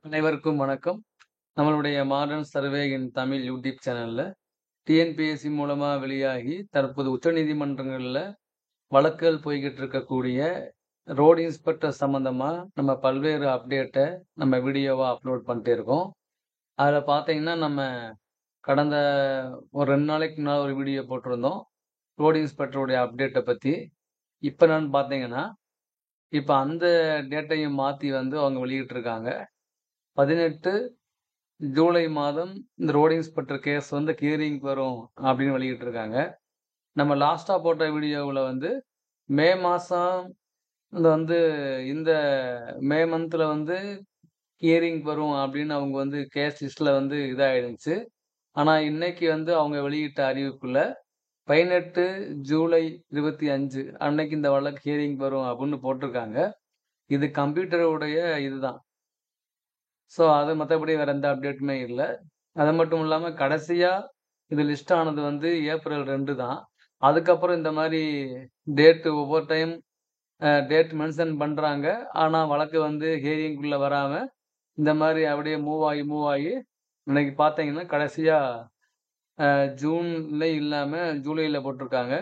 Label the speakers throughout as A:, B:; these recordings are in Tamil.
A: அனைவருக்கும் வணக்கம். நம்மளுடைய மாடர்ன் சர்வே இன் தமிழ் யூடியூப் சேனல்ல டிஎன்பிஎஸ்சி மூலமா வெளியாகி தற்போது உச்சநீதிமன்றங்கள்ல வழக்குகள் போய்கிட்டு இருக்கக்கூடிய ரோடு இன்ஸ்பெக்டர் சம்பந்தமா நம்ம பல்வேறு அப்டேட்டை நம்ம வீடியோவா அப்லோட் பண்ணிட்டே இருக்கோம். அதில் பார்த்தீங்கன்னா நம்ம கடந்த ஒரு 2 நாளைக்கு முன்னால் ஒரு வீடியோ போட்டிருந்தோம் ரோடு இன்ஸ்பெக்டருடைய அப்டேட்டை பற்றி. இப்போ என்னன்னு பார்த்தீங்கன்னா இப்போ அந்த டேட்டையும் மாற்றி வந்து அவங்க வெளியிட்டிருக்காங்க. 18 ஜூலை மாதம் இந்த ரோடு இன்ஸ்பெக்டர் கேஸ் வந்து ஹியரிங்க்கு வரும் அப்படின்னு வெளியிட்டிருக்காங்க. நம்ம லாஸ்ட்டாக போட்ட வீடியோவில் வந்து மே மாதம் இந்த மே மந்தில் வந்து ஹியரிங் வரும் அப்படின்னு அவங்க வந்து கேஸ் லிஸ்ட்டில் வந்து இதாகிடுச்சு. ஆனால் இன்னைக்கு வந்து அவங்க வெளியிட்ட அறிவிப்பில் 18 ஜூலை 25 அன்னைக்கு இந்த வழக்கு ஹியரிங் வரும் அப்படின்னு போட்டிருக்காங்க. இது கம்ப்யூட்டருடைய இதுதான். ஸோ அது மற்றபடி வேறு எந்த அப்டேட்டுமே இல்லை. அது மட்டும் இல்லாமல் கடைசியாக இது லிஸ்ட் ஆனது வந்து ஏப்ரல் 2 தான். அதுக்கப்புறம் இந்த மாதிரி டேட்டு ஒவ்வொரு டைம் டேட் மென்ஷன் பண்ணுறாங்க. ஆனால் வழக்கு வந்து ஹியரிங்குள்ளே வராமல் இந்த மாதிரி அப்படியே மூவ் ஆகி இன்னைக்கு பார்த்தீங்கன்னா கடைசியாக ஜூன்ல இல்லாமல் ஜூலையில் போட்டிருக்காங்க.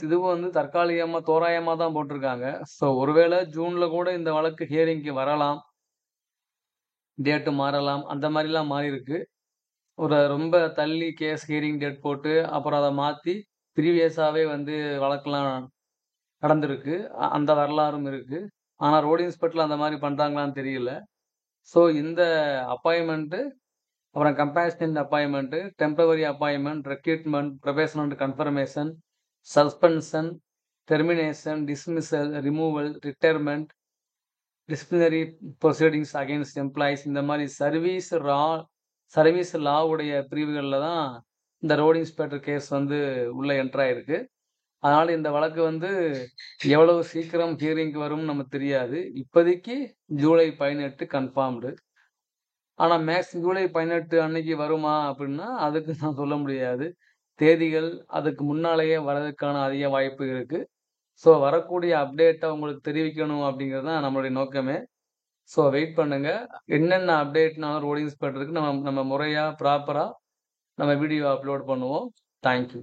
A: இதுவும் வந்து தற்காலிகமாக தோராயமாக தான் போட்டிருக்காங்க. ஸோ ஒருவேளை ஜூனில் கூட இந்த வழக்கு ஹியரிங்க்கு வரலாம், டேட்டு மாறலாம், அந்த மாதிரிலாம் மாறியிருக்கு. ஒரு ரொம்ப தள்ளி கேஸ் ஹியரிங் டேட் போட்டு அப்புறம் அதை மாற்றி ப்ரீவியஸாகவே வந்து வழக்கெல்லாம் நடந்திருக்கு. அந்த வரலாறும் இருக்குது. ஆனால் ரோடு இன்ஸ்பெக்டரில் அந்த மாதிரி பண்ணுறாங்களான்னு தெரியல. ஸோ இந்த அப்பாயின்மெண்ட்டு, அப்புறம் compassionate appointment, temporary appointment, recruitment, probation and confirmation, suspension, termination, dismissal, removal, retirement, disciplinary proceedings against employees, இந்த மாதிரி சர்வீஸ் லாவுடைய பிரிவுகளில் தான் இந்த ரோடு இன்ஸ்பெக்டர் கேஸ் வந்து உள்ளே என்ட்ராயிருக்கு. அதனால் இந்த வழக்கு வந்து எவ்வளவு சீக்கிரம் ஹியரிங்க்கு வரும்னு நமக்கு தெரியாது. இப்போதைக்கு ஜூலை 18 கன்ஃபார்ம்டு. ஆனால் ஜூலை 18 அன்னைக்கு வருமா அப்படின்னா அதுக்கு நான் சொல்ல முடியாது. தேதிகள் அதுக்கு முன்னாலேயே வர்றதுக்கான அதிக வாய்ப்பு இருக்குது. ஸோ வரக்கூடிய அப்டேட்டை உங்களுக்கு தெரிவிக்கணும் அப்படிங்கிறது தான் நம்மளுடைய நோக்கமே. ஸோ வெயிட் பண்ணுங்க. என்னென்ன அப்டேட்னாலும் ரோடு இன்ஸ்பெக்டருக்கு நம்ம முறையாக ப்ராப்பராக நம்ம வீடியோ அப்லோட் பண்ணுவோம். தேங்க்யூ.